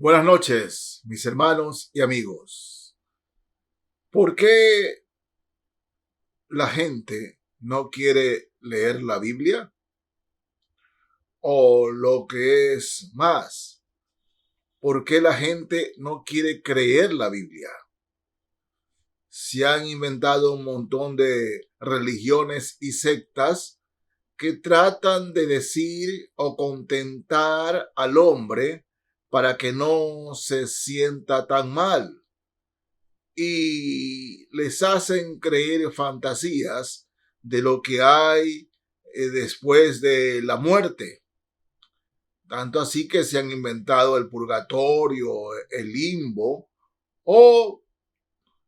Buenas noches, mis hermanos y amigos. ¿Por qué la gente no quiere leer la Biblia? O lo que es más, ¿por qué la gente no quiere creer la Biblia? Se han inventado un montón de religiones y sectas que tratan de decir o contentar al hombre para que no se sienta tan mal. Y les hacen creer fantasías de lo que hay después de la muerte. Tanto así que se han inventado el purgatorio, el limbo, o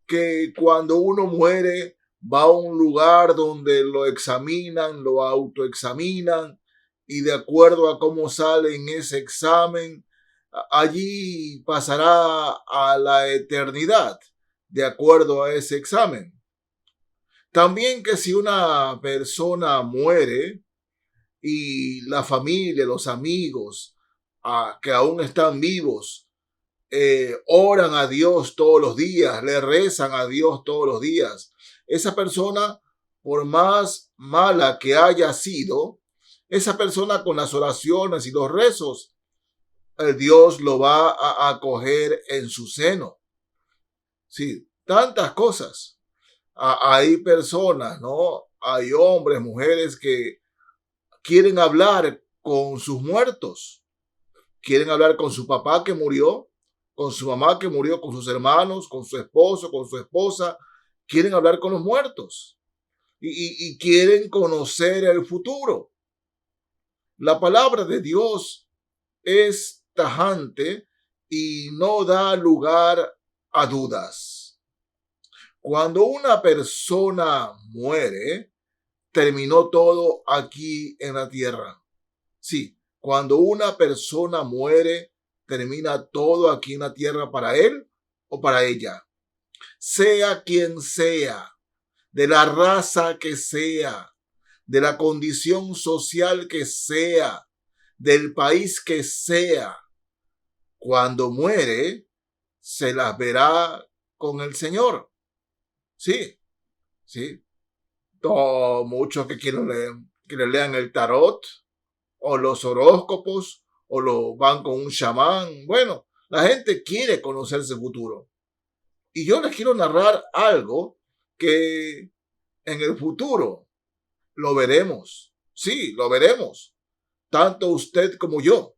que cuando uno muere va a un lugar donde lo examinan, lo autoexaminan, y de acuerdo a cómo sale en ese examen, allí pasará a la eternidad, de acuerdo a ese examen. También que si una persona muere y la familia, los amigos que aún están vivos, oran a Dios todos los días, le rezan a Dios todos los días. Esa persona, por más mala que haya sido, esa persona con las oraciones y los rezos, Dios lo va a acoger en su seno. Sí, tantas cosas. Hay personas, ¿no? Hay hombres, mujeres que quieren hablar con sus muertos, quieren hablar con su papá que murió, con su mamá que murió, con sus hermanos, con su esposo, con su esposa, quieren hablar con los muertos y quieren conocer el futuro. La palabra de Dios es tajante y no da lugar a dudas. Cuando una persona muere, terminó todo aquí en la tierra. Sí, cuando una persona muere, termina todo aquí en la tierra para él o para ella. Sea quien sea, de la raza que sea, de la condición social que sea, del país que sea, cuando muere, se las verá con el Señor. Sí, sí. Muchos que quieren leer, que le lean el tarot, o los horóscopos, o lo van con un chamán. Bueno, la gente quiere conocer su futuro. Y yo les quiero narrar algo que en el futuro lo veremos. Sí, lo veremos. Tanto usted como yo.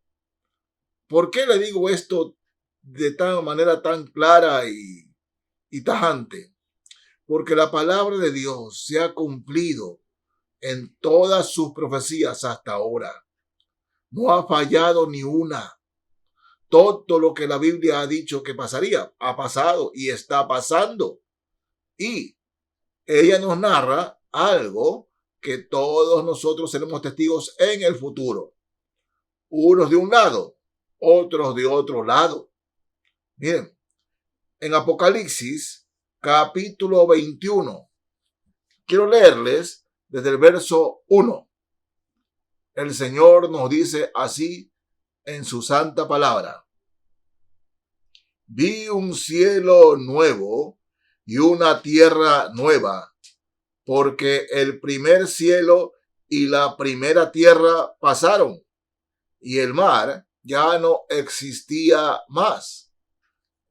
¿Por qué le digo esto de tal manera tan clara y tajante? Porque la palabra de Dios se ha cumplido en todas sus profecías hasta ahora. No ha fallado ni una. Todo lo que la Biblia ha dicho que pasaría, ha pasado y está pasando. Y ella nos narra algo que todos nosotros seremos testigos en el futuro. Unos de un lado, otros de otro lado. Miren, en Apocalipsis, capítulo 21, quiero leerles desde el verso 1. El Señor nos dice así en su santa palabra. Vi un cielo nuevo y una tierra nueva, porque el primer cielo y la primera tierra pasaron, y el mar ya no existía más.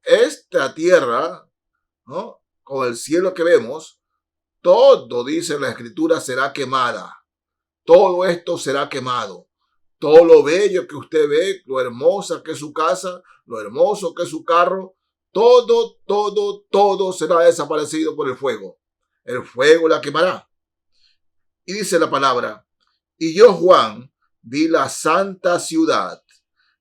Esta tierra, ¿no?, con el cielo que vemos, todo, dice la Escritura, será quemada. Todo esto será quemado. Todo lo bello que usted ve, lo hermosa que es su casa, lo hermoso que es su carro, todo será desaparecido por el fuego. El fuego la quemará. Y dice la palabra, y yo, Juan, vi la santa ciudad,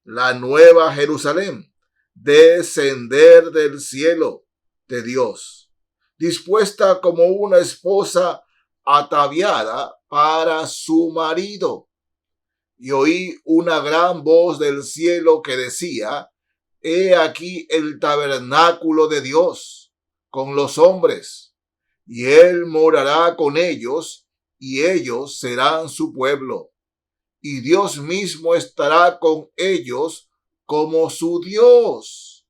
la nueva Jerusalén, descender del cielo de Dios, dispuesta como una esposa ataviada para su marido. Y oí una gran voz del cielo que decía, he aquí el tabernáculo de Dios con los hombres, y él morará con ellos, y ellos serán su pueblo, y Dios mismo estará con ellos como su Dios.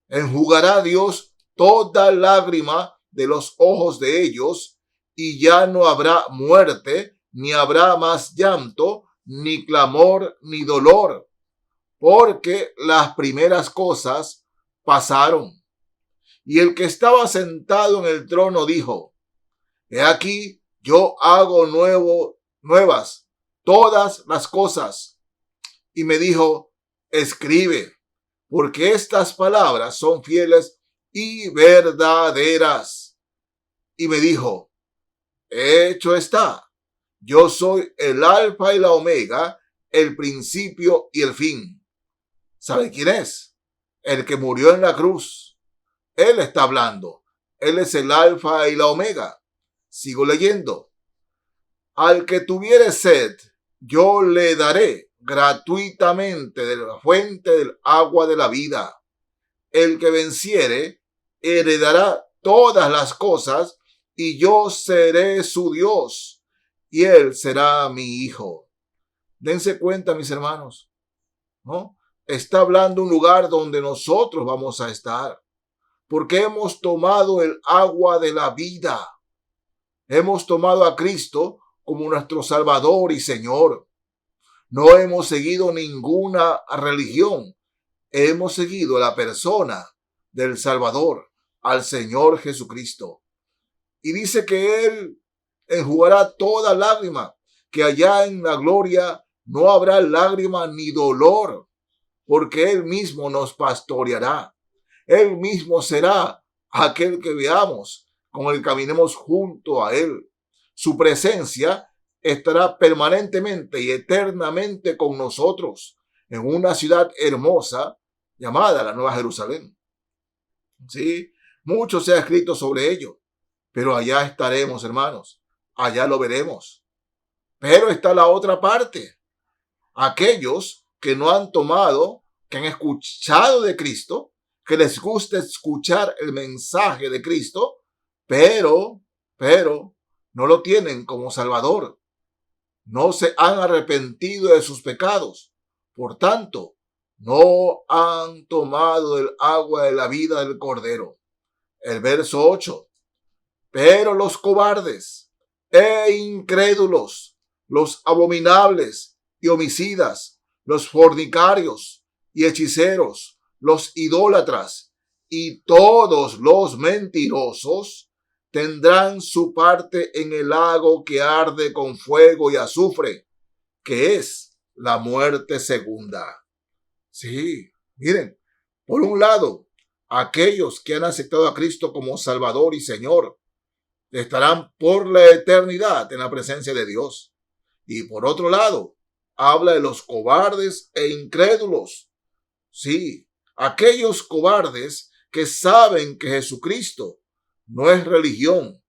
Enjugará Dios toda lágrima de los ojos de ellos, y ya no habrá muerte, ni habrá más llanto, ni clamor, ni dolor, porque las primeras cosas pasaron. Y el que estaba sentado en el trono dijo: He aquí, yo hago nuevas todas las cosas. Y me dijo: Escribe, porque estas palabras son fieles y verdaderas. Y me dijo: Hecho está. Yo soy el alfa y la omega, el principio y el fin. ¿Sabe quién es? El que murió en la cruz. Él está hablando. Él es el alfa y la omega. Sigo leyendo. Al que tuviere sed, yo le daré gratuitamente de la fuente del agua de la vida. El que venciere, heredará todas las cosas, y yo seré su Dios, y él será mi hijo. Dense cuenta, mis hermanos, ¿no? Está hablando un lugar donde nosotros vamos a estar, porque hemos tomado el agua de la vida. Hemos tomado a Cristo como nuestro Salvador y Señor. No hemos seguido ninguna religión. Hemos seguido la persona del Salvador, al Señor Jesucristo. Y dice que Él enjugará toda lágrima, que allá en la gloria no habrá lágrima ni dolor, porque Él mismo nos pastoreará. Él mismo será aquel que veamos, con el que caminemos junto a Él. Su presencia estará permanentemente y eternamente con nosotros en una ciudad hermosa llamada la Nueva Jerusalén. Sí, mucho se ha escrito sobre ello, pero allá estaremos, hermanos. Allá lo veremos. Pero está la otra parte. Aquellos que no han tomado, que han escuchado de Cristo, que les gusta escuchar el mensaje de Cristo, pero no lo tienen como Salvador. No se han arrepentido de sus pecados. Por tanto, no han tomado el agua de la vida del Cordero. El verso 8. Pero los cobardes e incrédulos, los abominables y homicidas, los fornicarios y hechiceros, los idólatras y todos los mentirosos tendrán su parte en el lago que arde con fuego y azufre, que es la muerte segunda. Sí, miren, por un lado, aquellos que han aceptado a Cristo como Salvador y Señor estarán por la eternidad en la presencia de Dios. Y por otro lado, habla de los cobardes e incrédulos. Sí, aquellos cobardes que saben que Jesucristo no es religión,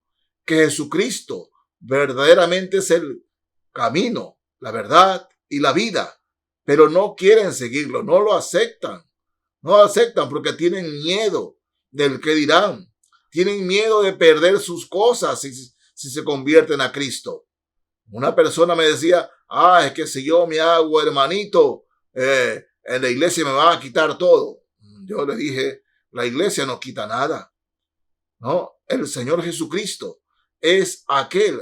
que Jesucristo verdaderamente es el camino, la verdad y la vida, pero no quieren seguirlo, no lo aceptan. No lo aceptan porque tienen miedo del que dirán. Tienen miedo de perder sus cosas si se convierten a Cristo. Una persona me decía: es que si yo me hago hermanito, en la iglesia me va a quitar todo. Yo le dije: la iglesia no quita nada. No, el Señor Jesucristo es aquel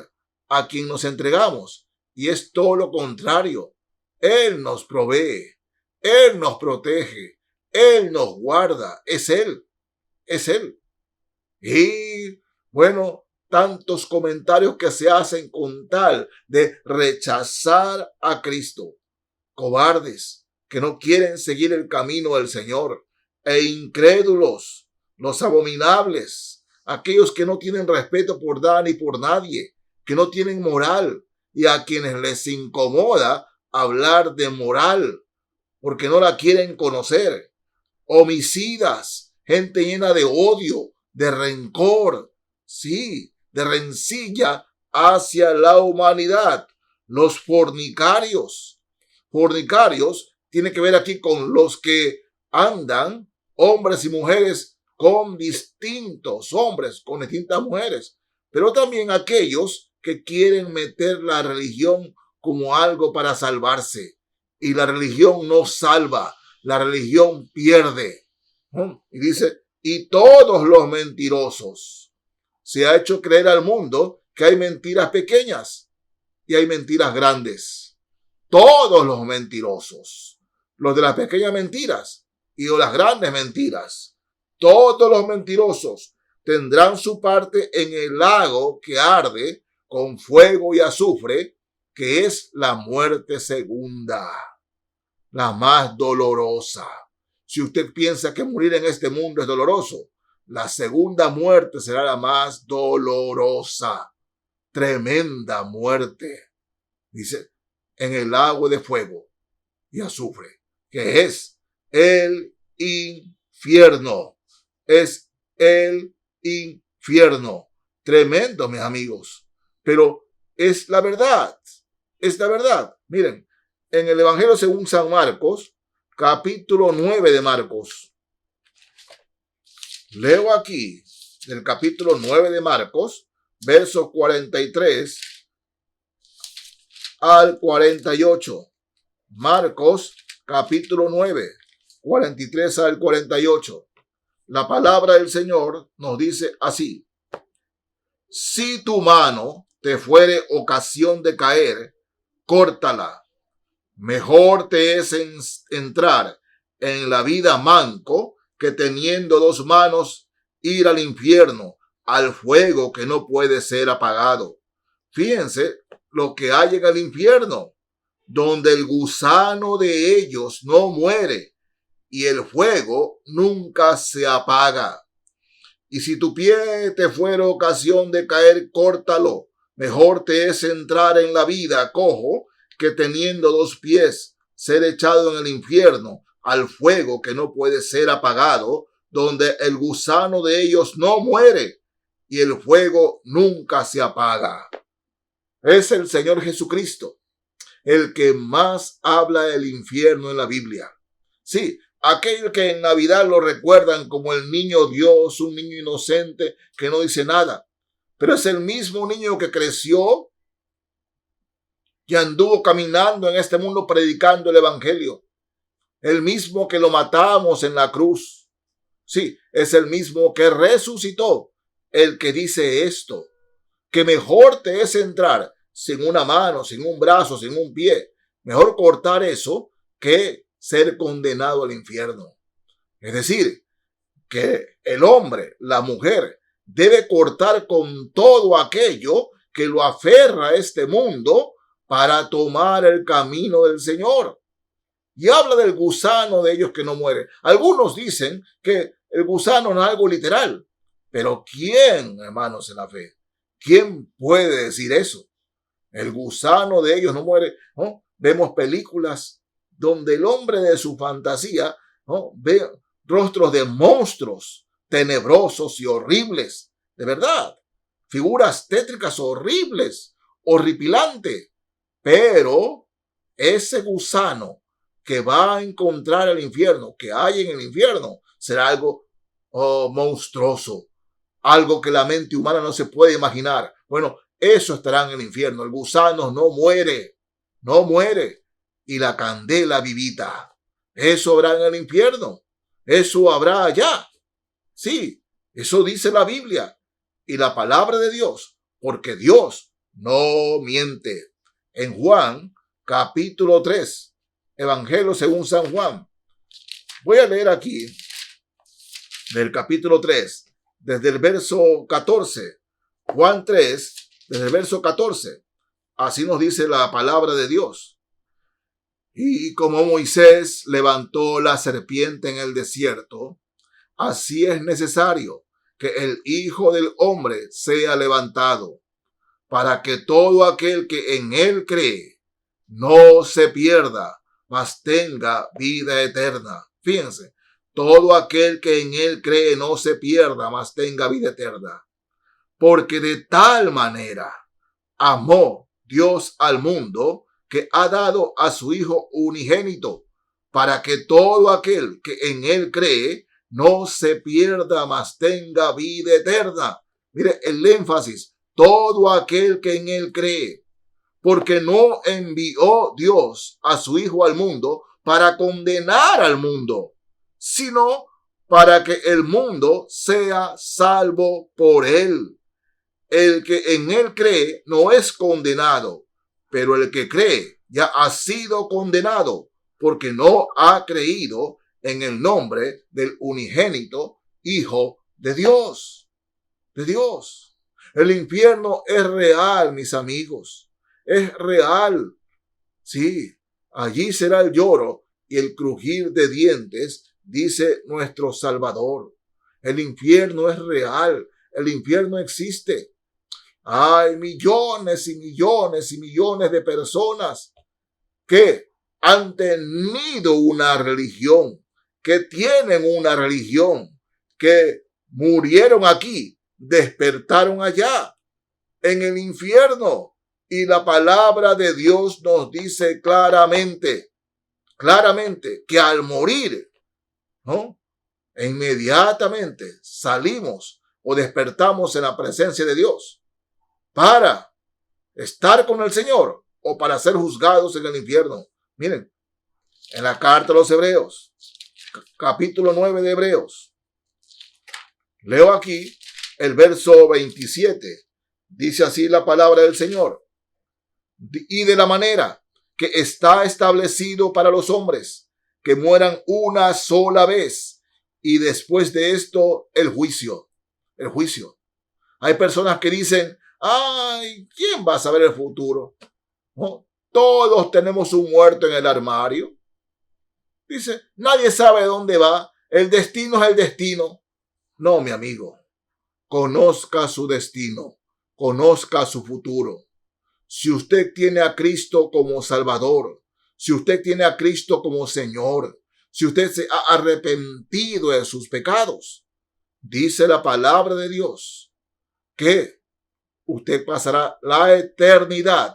a quien nos entregamos, y es todo lo contrario. Él nos provee, Él nos protege, Él nos guarda, es Él. Y bueno, tantos comentarios que se hacen con tal de rechazar a Cristo. Cobardes que no quieren seguir el camino del Señor, e incrédulos, los abominables, aquellos que no tienen respeto por nada ni por nadie, que no tienen moral, y a quienes les incomoda hablar de moral porque no la quieren conocer. Homicidas, gente llena de odio, de rencor, sí, de rencilla hacia la humanidad. Los fornicarios. Fornicarios tiene que ver aquí con los que andan, hombres y mujeres, con distintos hombres, con distintas mujeres, pero también aquellos que quieren meter la religión como algo para salvarse. Y la religión no salva, la religión pierde. Y dice, y todos los mentirosos. Se ha hecho creer al mundo que hay mentiras pequeñas y hay mentiras grandes. Todos los mentirosos, los de las pequeñas mentiras y de las grandes mentiras, todos los mentirosos tendrán su parte en el lago que arde con fuego y azufre, que es la muerte segunda, la más dolorosa. Si usted piensa que morir en este mundo es doloroso, la segunda muerte será la más dolorosa. Tremenda muerte. Dice, en el lago de fuego y azufre, que es el infierno. Es el infierno. Tremendo, mis amigos. Pero es la verdad. Es la verdad. Miren, en el Evangelio según San Marcos, capítulo 9 de Marcos. Leo aquí, del capítulo 9 de Marcos, versos 43 al 48. Marcos, capítulo 9, 43 al 48. La palabra del Señor nos dice así: si tu mano te fuere ocasión de caer, córtala. Mejor te es entrar en la vida manco que teniendo dos manos ir al infierno, al fuego que no puede ser apagado. Fíjense lo que hay en el infierno, donde el gusano de ellos no muere y el fuego nunca se apaga. Y si tu pie te fuera ocasión de caer, córtalo. Mejor te es entrar en la vida cojo que teniendo dos pies ser echado en el infierno, al fuego que no puede ser apagado, donde el gusano de ellos no muere y el fuego nunca se apaga. Es el Señor Jesucristo el que más habla del infierno en la Biblia. Sí, aquel que en Navidad lo recuerdan como el niño Dios, un niño inocente que no dice nada, pero es el mismo niño que creció y anduvo caminando en este mundo predicando el evangelio. El mismo que lo matamos en la cruz. Sí, es el mismo que resucitó, el que dice esto, que mejor te es entrar sin una mano, sin un brazo, sin un pie. Mejor cortar eso que ser condenado al infierno. Es decir, que el hombre, la mujer, debe cortar con todo aquello que lo aferra a este mundo para tomar el camino del Señor. Y habla del gusano de ellos que no muere. Algunos dicen que el gusano no es algo literal. Pero ¿quién, hermanos, en la fe? ¿Quién puede decir eso? El gusano de ellos no muere, ¿no? Vemos películas donde el hombre de su fantasía, ¿no?, ve rostros de monstruos tenebrosos y horribles. De verdad. Figuras tétricas horribles, horripilantes. Pero ese gusano que va a encontrar el infierno, que hay en el infierno, será algo monstruoso, algo que la mente humana no se puede imaginar. Bueno, eso estará en el infierno. El gusano no muere, no muere. Y la candela vivita, eso habrá en el infierno, eso habrá allá. Sí, eso dice la Biblia y la palabra de Dios, porque Dios no miente. En Juan, capítulo 3, Evangelio según San Juan. Voy a leer aquí del capítulo 3, desde el verso 14. Juan 3, desde el verso 14. Así nos dice la palabra de Dios. Y como Moisés levantó la serpiente en el desierto, así es necesario que el Hijo del Hombre sea levantado, para que todo aquel que en él cree no se pierda, mas tenga vida eterna. Fíjense, todo aquel que en él cree no se pierda, mas tenga vida eterna. Porque de tal manera amó Dios al mundo que ha dado a su Hijo unigénito, para que todo aquel que en él cree no se pierda, mas tenga vida eterna. Mire el énfasis, todo aquel que en él cree, porque no envió Dios a su Hijo al mundo para condenar al mundo, sino para que el mundo sea salvo por él. El que en él cree no es condenado, pero el que cree ya ha sido condenado porque no ha creído en el nombre del unigénito Hijo de Dios. De Dios. El infierno es real, mis amigos. Es real. Sí, allí será el lloro y el crujir de dientes, dice nuestro Salvador. El infierno es real. El infierno existe. Hay millones y millones y millones de personas que han tenido una religión, que tienen una religión, que murieron aquí, despertaron allá, en el infierno. Y la palabra de Dios nos dice claramente, que al morir, ¿no?, inmediatamente salimos o despertamos en la presencia de Dios para estar con el Señor o para ser juzgados en el infierno. Miren, en la carta a los Hebreos, capítulo 9 de Hebreos, leo aquí el verso 27. Dice así la palabra del Señor. Y de la manera que está establecido para los hombres, que mueran una sola vez, y después de esto el juicio. El juicio. Hay personas que dicen, ay, ¿quién va a saber el futuro? ¿No? Todos tenemos un muerto en el armario. Dice, nadie sabe dónde va. El destino es el destino. No, mi amigo. Conozca su destino. Conozca su futuro. Si usted tiene a Cristo como Salvador, si usted tiene a Cristo como Señor, si usted se ha arrepentido de sus pecados, dice la palabra de Dios que usted pasará la eternidad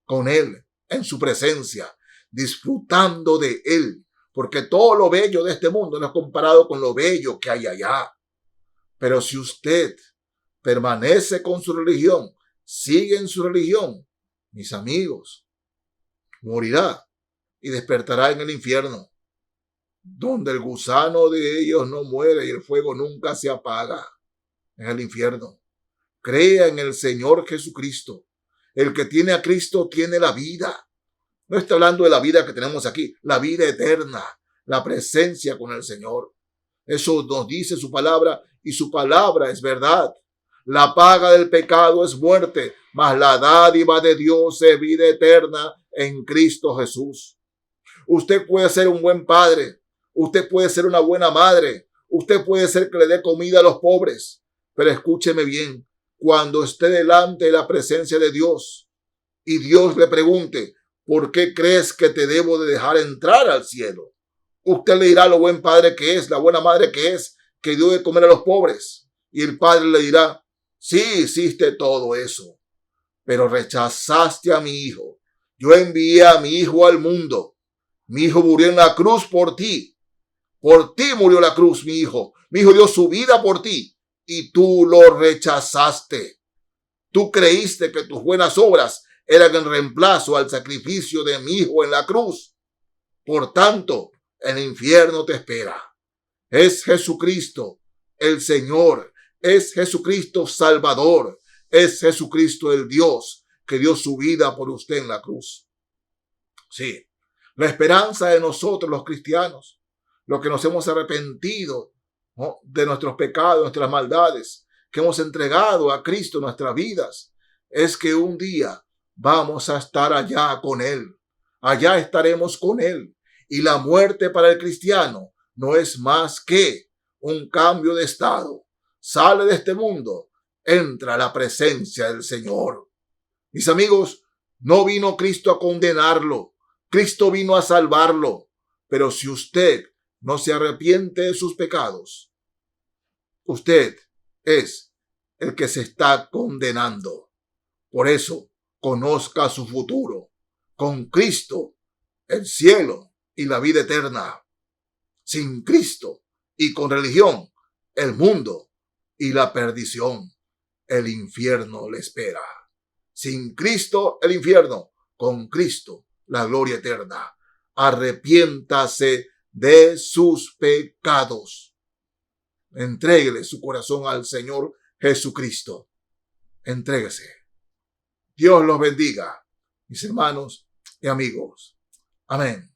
con Él, en su presencia, disfrutando de Él, porque todo lo bello de este mundo no es comparado con lo bello que hay allá. Pero si usted permanece con su religión, sigue en su religión, mis amigos, morirá y despertará en el infierno, donde el gusano de ellos no muere y el fuego nunca se apaga, en el infierno. Crea en el Señor Jesucristo. El que tiene a Cristo tiene la vida. No está hablando de la vida que tenemos aquí, la vida eterna, la presencia con el Señor. Eso nos dice su palabra y su palabra es verdad. La paga del pecado es muerte, mas la dádiva de Dios es vida eterna en Cristo Jesús. Usted puede ser un buen padre, usted puede ser una buena madre, usted puede ser que le dé comida a los pobres, pero escúcheme bien, cuando esté delante de la presencia de Dios y Dios le pregunte, ¿por qué crees que te debo de dejar entrar al cielo? Usted le dirá lo buen padre que es, la buena madre que es, que dio de comer a los pobres. Y el padre le dirá, sí, hiciste todo eso, pero rechazaste a mi hijo. Yo envié a mi hijo al mundo. Mi hijo murió en la cruz por ti. Por ti murió la cruz, mi hijo. Mi hijo dio su vida por ti. Y tú lo rechazaste. Tú creíste que tus buenas obras eran en reemplazo al sacrificio de mi hijo en la cruz. Por tanto, el infierno te espera. Es Jesucristo, el Señor. Es Jesucristo Salvador. Es Jesucristo el Dios que dio su vida por usted en la cruz. Sí, la esperanza de nosotros los cristianos, los que nos hemos arrepentido, ¿no?, de nuestros pecados, nuestras maldades, que hemos entregado a Cristo nuestras vidas, es que un día vamos a estar allá con Él. Allá estaremos con Él. Y la muerte para el cristiano no es más que un cambio de estado. Sale de este mundo, entra a la presencia del Señor. Mis amigos, no vino Cristo a condenarlo. Cristo vino a salvarlo. Pero si usted no se arrepiente de sus pecados, usted es el que se está condenando. Por eso, conozca su futuro. Con Cristo, el cielo y la vida eterna. Sin Cristo y con religión, el mundo y la perdición. El infierno le espera. Sin Cristo, el infierno. Con Cristo, la gloria eterna. arrepiéntase de sus pecados. Entréguele su corazón al Señor Jesucristo. Entréguese. Dios los bendiga, mis hermanos y amigos. Amén.